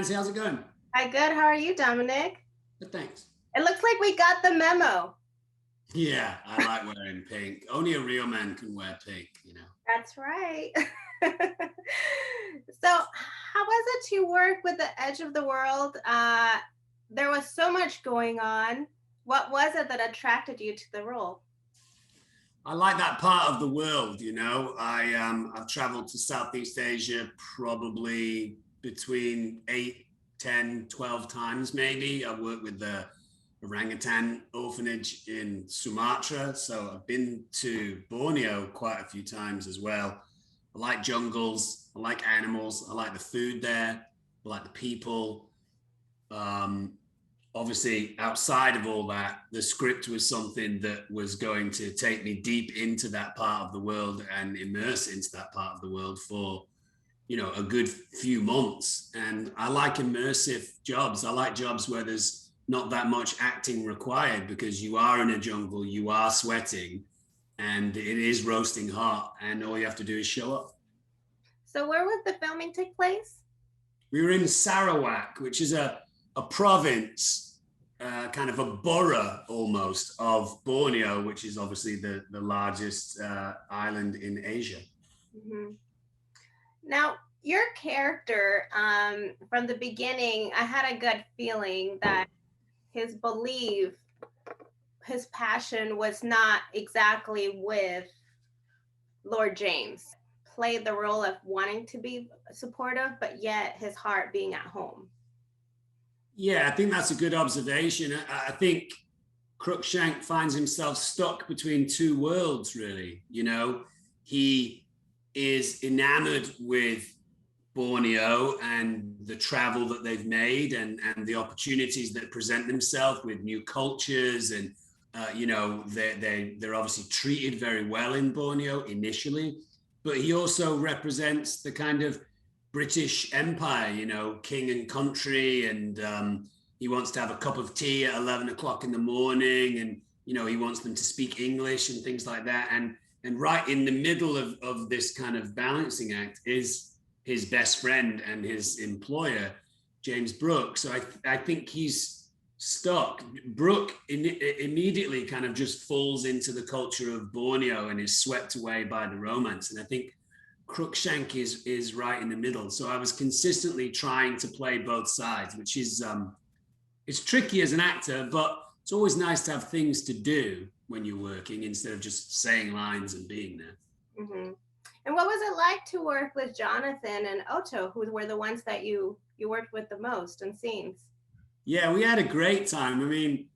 Nancy, how's it going? Hi, good. How are you, Dominic? Good, thanks. It looks like we got the memo. Yeah, I like wearing pink. Only a real man can wear pink, you know. That's right. So how was it to work with the edge of the world? There was so much going on. What was it that attracted you to the role? I like that part of the world, you know. I've traveled to Southeast Asia probably between 8, 10, 12 times maybe. I worked with the orangutan orphanage in Sumatra. So I've been to Borneo quite a few times as well. I like jungles, I like animals, I like the food there, I like the people. Um, Obviously, outside of all that, the script was something that was going to take me deep into that part of the world and immerse into that part of the world for, you know, a good few months. And I like immersive jobs. I like jobs where there's not that much acting required because you are in a jungle, you are sweating, and it is roasting hot, and all you have to do is show up. So where would the filming take place? We were in Sarawak, which is a province, kind of a borough almost of Borneo, which is obviously the largest island in Asia. Mm-hmm. Now, your character, from the beginning, I had a good feeling that his belief, his passion was not exactly with Lord James. Played the role of wanting to be supportive, but yet his heart being at home. Yeah, I think that's a good observation. I think Crookshank finds himself stuck between two worlds, really. You know, he is enamored with Borneo and the travel that they've made and the opportunities that present themselves with new cultures. And, you know, they're obviously treated very well in Borneo initially, but he also represents the kind of British Empire, you know, king and country, and he wants to have a cup of tea at 11 o'clock in the morning, and you know he wants them to speak English and things like that. And right in the middle of this kind of balancing act is his best friend and his employer, James Brooke. So I think he's stuck. Brooke immediately kind of just falls into the culture of Borneo and is swept away by the romance. And I think Crookshank is right in the middle. So I was consistently trying to play both sides, which is it's tricky as an actor, but it's always nice to have things to do when you're working instead of just saying lines and being there. Mm-hmm. And what was it like to work with Jonathan and OTTO, who were the ones that you worked with the most in scenes? Yeah, we had a great time. I mean,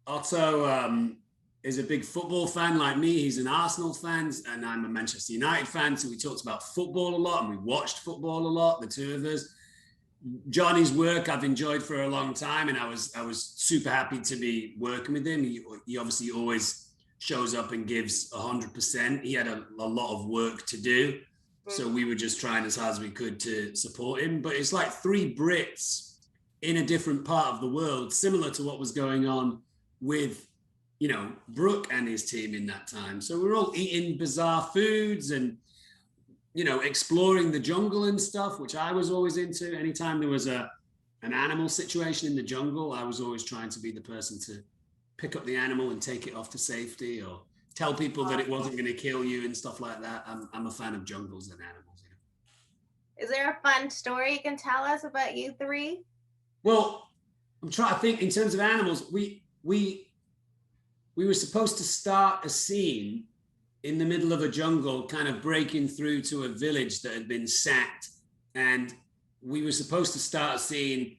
OTTO is a big football fan like me. He's an Arsenal fan, and I'm a Manchester United fan. So we talked about football a lot, and we watched football a lot, the two of us. Johnny's work I've enjoyed for a long time, and I was super happy to be working with him. He obviously always shows up and gives 100%. He had a lot of work to do, so we were just trying as hard as we could to support him. But it's like three Brits in a different part of the world, similar to what was going on with, you know, Brooke and his team in that time. So we're all eating bizarre foods and, you know, exploring the jungle and stuff, which I was always into. Anytime there was an animal situation in the jungle, I was always trying to be the person to pick up the animal and take it off to safety, or tell people that it wasn't going to kill you and stuff like that. I'm a fan of jungles and animals. You know? Is there a fun story you can tell us about you three? Well, I'm trying to think in terms of animals. We were supposed to start a scene in the middle of a jungle, kind of breaking through to a village that had been sacked. And we were supposed to start a scene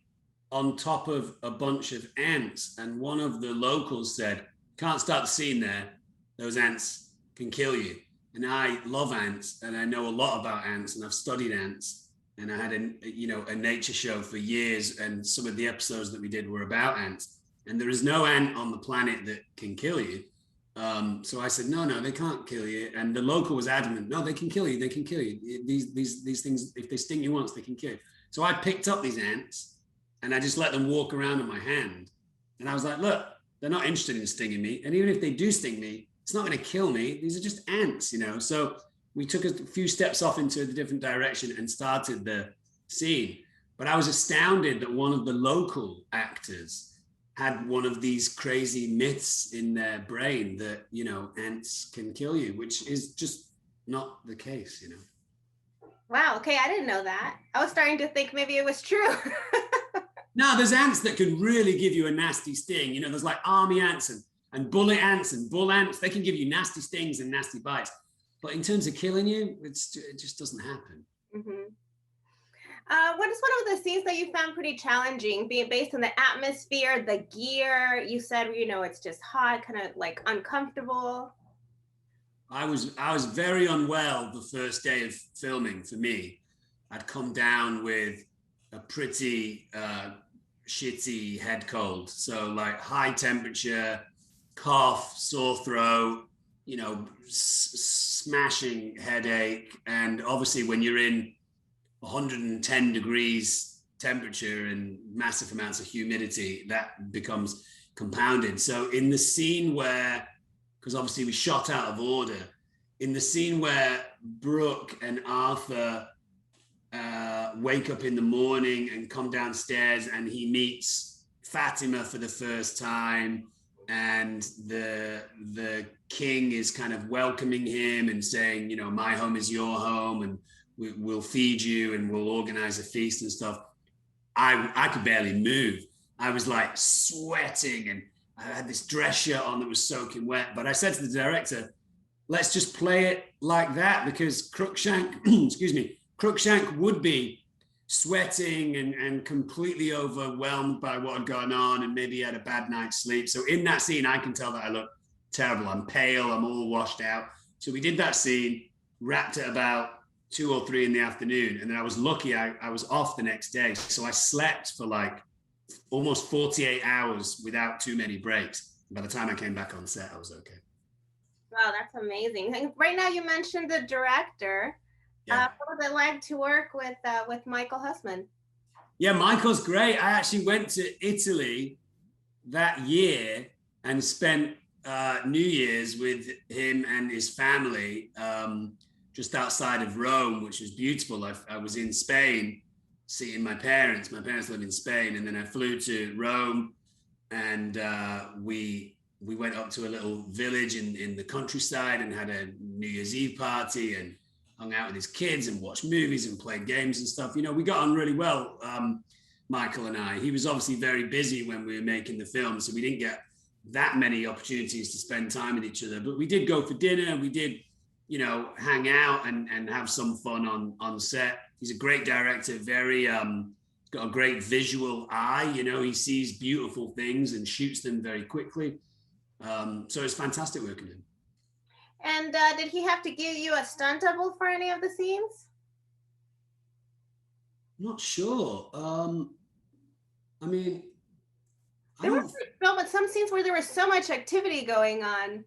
on top of a bunch of ants. And one of the locals said, "Can't start the scene there. Those ants can kill you." And I love ants, and I know a lot about ants, and I've studied ants. And I had a nature show for years, and some of the episodes that we did were about ants. And there is no ant on the planet that can kill you. So I said, no, they can't kill you. And the local was adamant, no, they can kill you. They can kill you. These things, if they sting you once, they can kill you. So I picked up these ants and I just let them walk around in my hand. And I was like, look, they're not interested in stinging me. And even if they do sting me, it's not going to kill me. These are just ants, you know? So we took a few steps off into a different direction and started the scene. But I was astounded that one of the local actors had one of these crazy myths in their brain that, you know, ants can kill you, which is just not the case, you know. Wow, okay, I didn't know that. I was starting to think maybe it was true. No, there's ants that can really give you a nasty sting. You know, there's like army ants and bullet ants and bull ants. They can give you nasty stings and nasty bites. But in terms of killing you, it just doesn't happen. Mm-hmm. What is one of the scenes that you found pretty challenging, being based on the atmosphere, the gear? You said, you know, it's just hot, kind of like uncomfortable. I was very unwell the first day of filming for me. I'd come down with a pretty shitty head cold. So like high temperature, cough, sore throat, you know, smashing headache. And obviously when you're in 110 degrees temperature and massive amounts of humidity, that becomes compounded. So in the scene where, because obviously we shot out of order, in the scene where Brooke and Arthur wake up in the morning and come downstairs and he meets Fatima for the first time, and the king is kind of welcoming him and saying, you know, my home is your home, and we'll feed you and we'll organize a feast and stuff. I could barely move. I was like sweating and I had this dress shirt on that was soaking wet. But I said to the director, let's just play it like that, because Crookshank, excuse me, Crookshank would be sweating and completely overwhelmed by what had gone on, and maybe he had a bad night's sleep. So in that scene, I can tell that I look terrible. I'm pale, I'm all washed out. So we did that scene, wrapped it about 2 or 3 in the afternoon. And then I was lucky, I was off the next day. So I slept for like almost 48 hours without too many breaks. By the time I came back on set, I was okay. Wow, that's amazing. And right now you mentioned the director. Yeah. What was it like to work with Michael Hussman? Yeah, Michael's great. I actually went to Italy that year and spent New Year's with him and his family just outside of Rome, which was beautiful. I was in Spain seeing my parents. My parents live in Spain, and then I flew to Rome, and we went up to a little village in the countryside and had a New Year's Eve party and hung out with his kids and watched movies and played games and stuff. You know, we got on really well, Michael and I. He was obviously very busy when we were making the film, so we didn't get that many opportunities to spend time with each other. But we did go for dinner. We did, you know, hang out and have some fun on set. He's a great director, very, got a great visual eye. You know, he sees beautiful things and shoots them very quickly. So it's fantastic working with him. And did he have to give you a stunt double for any of the scenes? Not sure. I mean, there were some scenes where there was so much activity going on.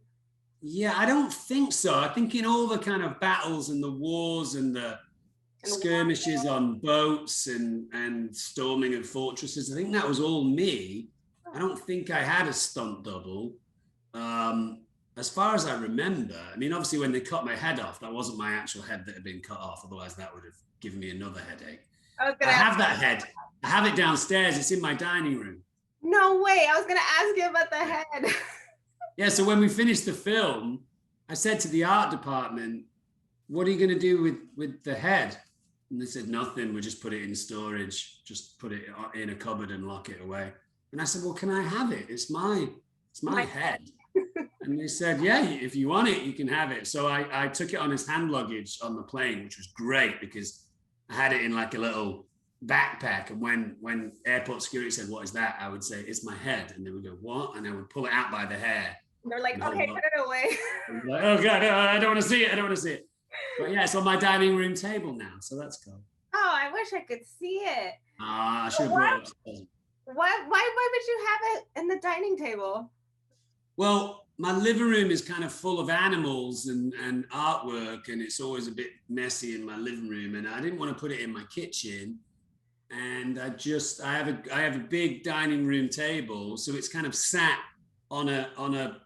Yeah, I don't think so. I think in all the kind of battles and the wars and the skirmishes on boats and storming of fortresses, I think that was all me. I don't think I had a stunt double. As far as I remember, I mean, obviously when they cut my head off, that wasn't my actual head that had been cut off. Otherwise that would have given me another headache. I have that head. I have it downstairs. It's in my dining room. No way. I was going to ask you about the head. Yeah, so when we finished the film, I said to the art department, what are you going to do with the head? And they said, nothing. We'll just put it in storage, just put it in a cupboard and lock it away. And I said, well, can I have it? It's my head. And they said, yeah, if you want it, you can have it. So I took it on as hand luggage on the plane, which was great because I had it in like a little backpack. And when airport security said, what is that? I would say, it's my head. And they would go, what? And I would pull it out by the hair. They're like, okay, put it away. Like, oh God, I don't want to see it. I don't want to see it. But yeah, it's on my dining room table now. So that's cool. Oh, I wish I could see it. I should have brought it upstairs. Why would you have it in the dining table? Well, my living room is kind of full of animals and artwork, and it's always a bit messy in my living room, and I didn't want to put it in my kitchen. And I have a big dining room table, so it's kind of sat on a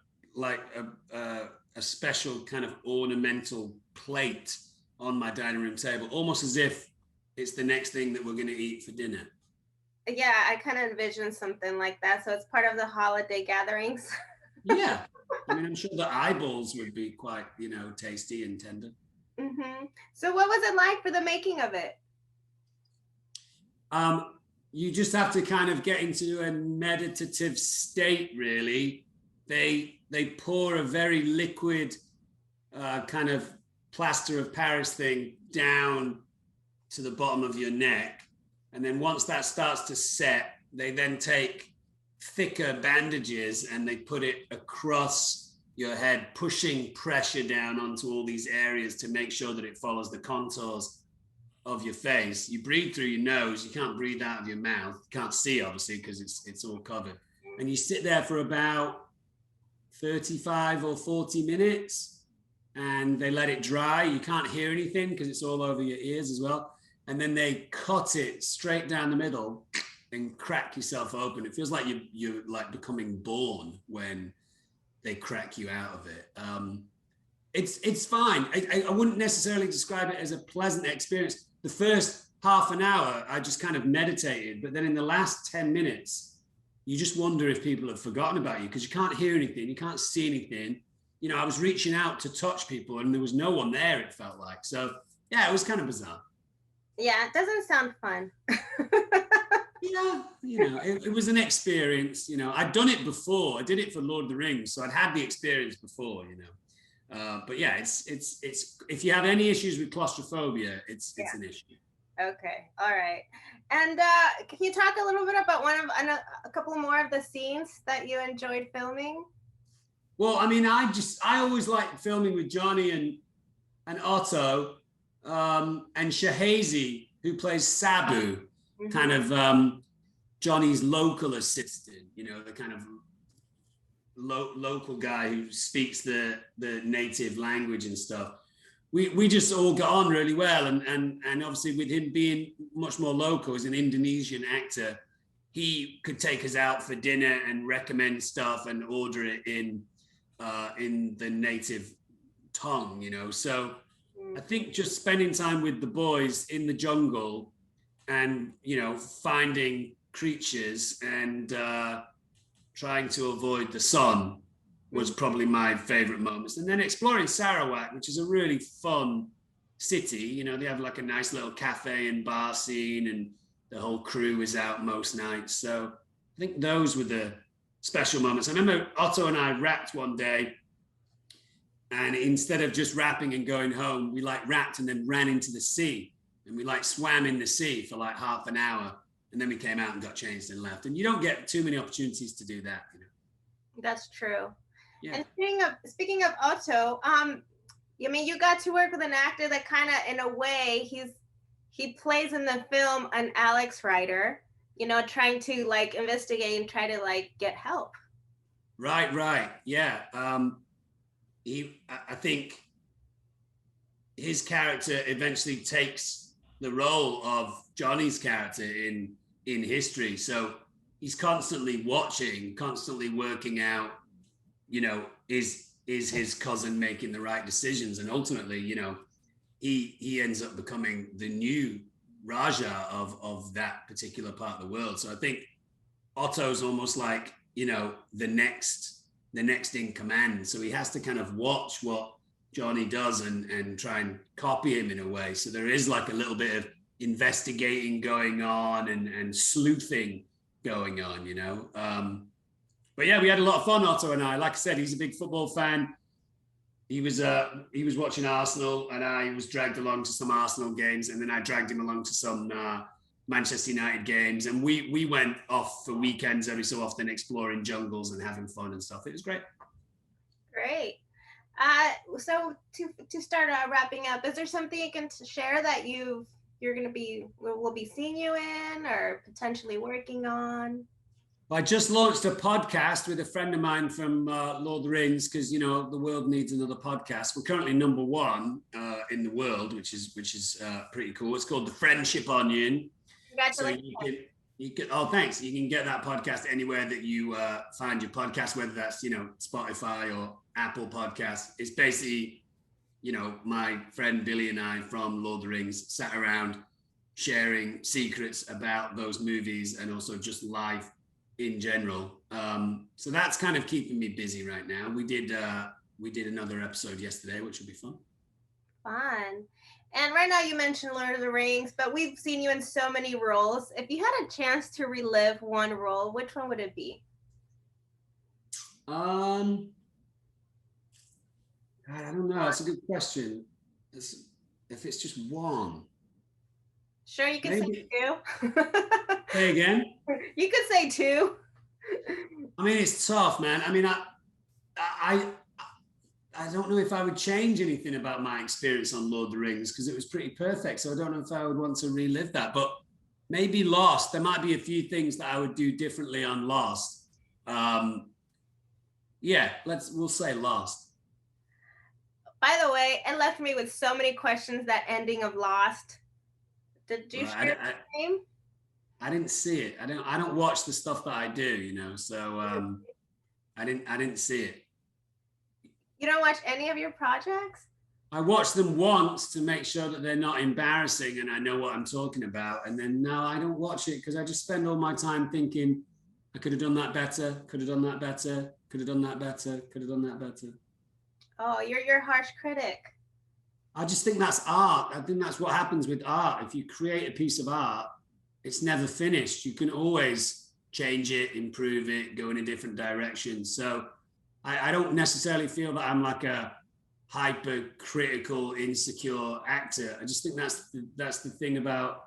special kind of ornamental plate on my dining room table, almost as if it's the next thing that we're going to eat for dinner. Yeah, I kind of envision something like that. So it's part of the holiday gatherings. Yeah. I mean, I'm sure the eyeballs would be quite, you know, tasty and tender. So what was it like for the making of it? You just have to kind of get into a meditative state, really. They pour a very liquid kind of plaster of Paris thing down to the bottom of your neck. And then once that starts to set, they then take thicker bandages and they put it across your head, pushing pressure down onto all these areas to make sure that it follows the contours of your face. You breathe through your nose, you can't breathe out of your mouth. You can't see, obviously, because it's all covered. And you sit there for about 35 or 40 minutes and they let it dry. You can't hear anything because it's all over your ears as well. And then they cut it straight down the middle and crack yourself open. It feels like you're like becoming born when they crack you out of it. It's fine. I wouldn't necessarily describe it as a pleasant experience. The first half an hour, I just kind of meditated. But then in the last 10 minutes, you just wonder if people have forgotten about you because you can't hear anything. You can't see anything. You know, I was reaching out to touch people and there was no one there, it felt like. So, yeah, it was kind of bizarre. Yeah, it doesn't sound fun. Yeah, you know, it was an experience. You know, I'd done it before. I did it for Lord of the Rings, so I'd had the experience before. You know, but yeah, it's if you have any issues with claustrophobia, it's an issue. Okay, all right. And can you talk a little bit about a couple more of the scenes that you enjoyed filming? Well, I mean, I always liked filming with Johnny and Otto and SHAHEIZY, who plays Sabu. Kind of Johnny's local assistant, you know, the kind of local guy who speaks the native language and stuff. We just all got on really well, and obviously with him being much more local as an Indonesian actor, he could take us out for dinner and recommend stuff and order it in the native tongue, you know. So I think just spending time with the boys in the jungle and, you know, finding creatures and trying to avoid the sun was probably my favorite moments. And then exploring Sarawak, which is a really fun city. You know, they have like a nice little cafe and bar scene and the whole crew is out most nights. So I think those were the special moments. I remember Otto and I rapped one day, and instead of just rapping and going home, we like rapped and then ran into the sea. And we like swam in the sea for like half an hour. And then we came out and got changed and left. And you don't get too many opportunities to do that, you know. That's true. Yeah. And speaking of Otto, I mean, you got to work with an actor that kind of, in a way, he plays in the film an Alex writer, you know, trying to like investigate and try to like get help. Right. Yeah. I think his character eventually takes the role of Johnny's character in history. So he's constantly watching, constantly working out, you know, is his cousin making the right decisions? And ultimately, you know, he ends up becoming the new Raja of that particular part of the world. So I think Otto's almost like, you know, the next in command. So he has to kind of watch what Johnny does and try and copy him in a way. So there is like a little bit of investigating going on and sleuthing going on, you know. But yeah, we had a lot of fun, Otto and I. Like I said, he's a big football fan. He was watching Arsenal, and I was dragged along to some Arsenal games, and then I dragged him along to some Manchester United games, and we went off for weekends every so often, exploring jungles and having fun and stuff. It was great. Great. So to start wrapping up, is there something you can share that we'll be seeing you in or potentially working on? I just launched a podcast with a friend of mine from Lord of the Rings, because, you know, the world needs another podcast. We're currently number one in the world, which is pretty cool. It's called The Friendship Onion. Congratulations. So you can, oh, thanks. You can get that podcast anywhere that you find your podcast, whether that's, you know, Spotify or Apple Podcasts. It's basically, you know, my friend Billy and I from Lord of the Rings sat around sharing secrets about those movies and also just life in general. So that's kind of keeping me busy right now. We did another episode yesterday, which will be fun. Fun. And right now you mentioned Lord of the Rings, but we've seen you in so many roles. If you had a chance to relive one role, which one would it be? God, I don't know. That's a good question. If it's just one. Sure, you could say two. Say again? You could say two. I mean, it's tough, man. I mean, I don't know if I would change anything about my experience on Lord of the Rings because it was pretty perfect. So I don't know if I would want to relive that, but maybe Lost. There might be a few things that I would do differently on Lost. Yeah, we'll say Lost. By the way, it left me with so many questions, that ending of Lost. Did you share the same? I didn't see it. I don't watch the stuff that I do, you know, so I didn't see it. You don't watch any of your projects? I watch them once to make sure that they're not embarrassing and I know what I'm talking about. And then no, I don't watch it because I just spend all my time thinking, I could have done that better, could have done that better, could have done that better, could have done that better. Oh, you're your harsh critic. I just think that's art. I think that's what happens with art. If you create a piece of art, it's never finished. You can always change it, improve it, go in a different direction. So I don't necessarily feel that I'm like a hypercritical, insecure actor. I just think that's the thing about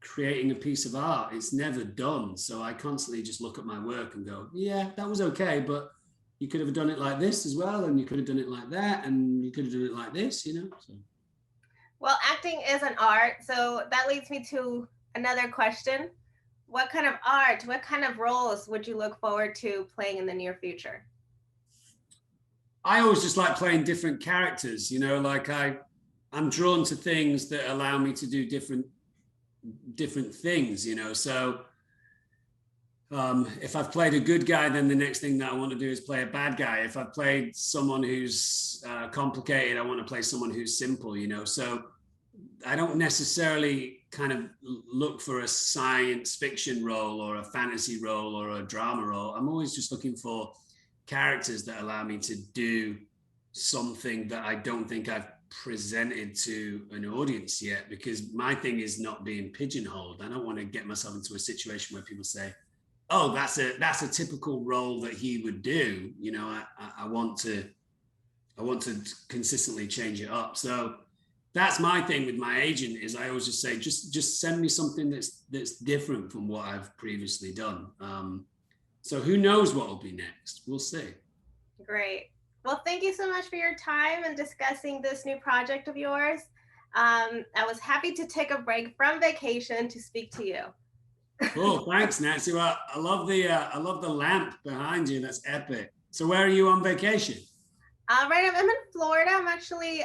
creating a piece of art. It's never done. So I constantly just look at my work and go, yeah, that was okay, but you could have done it like this as well, and you could have done it like that, and you could have done it like this, you know? So. Well, acting is an art, so that leads me to another question. What kind of art, what kind of roles would you look forward to playing in the near future? I always just like playing different characters, you know, like I'm drawn to things that allow me to do different things, you know, so if I've played a good guy, then the next thing that I want to do is play a bad guy. If I've played someone who's complicated, I want to play someone who's simple, you know. So I don't necessarily kind of look for a science fiction role or a fantasy role or a drama role. I'm always just looking for characters that allow me to do something that I don't think I've presented to an audience yet, because my thing is not being pigeonholed. I don't want to get myself into a situation where people say, oh, that's a typical role that he would do. You know, I want to consistently change it up. So that's my thing with my agent, is I always just say, just send me something that's different from what I've previously done. So who knows what will be next? We'll see. Great. Well, thank you so much for your time and discussing this new project of yours. I was happy to take a break from vacation to speak to you. Cool, thanks, Nancy. Well, I love the lamp behind you. That's epic. So where are you on vacation? Right now I'm in Florida. I'm actually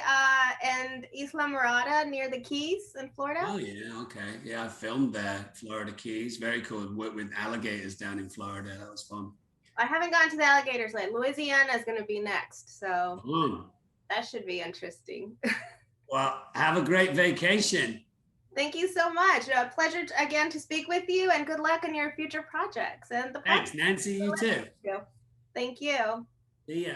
in Isla Mirada near the Keys in Florida. Oh yeah, okay. Yeah, I filmed there, Florida Keys. Very cool. Worked with alligators down in Florida. That was fun. I haven't gone to the alligators yet. Louisiana is going to be next, so that should be interesting. Well, have a great vacation. Thank you so much. A pleasure again to speak with you, and good luck in your future projects. And thanks, Nancy. You too. Thank you. See ya.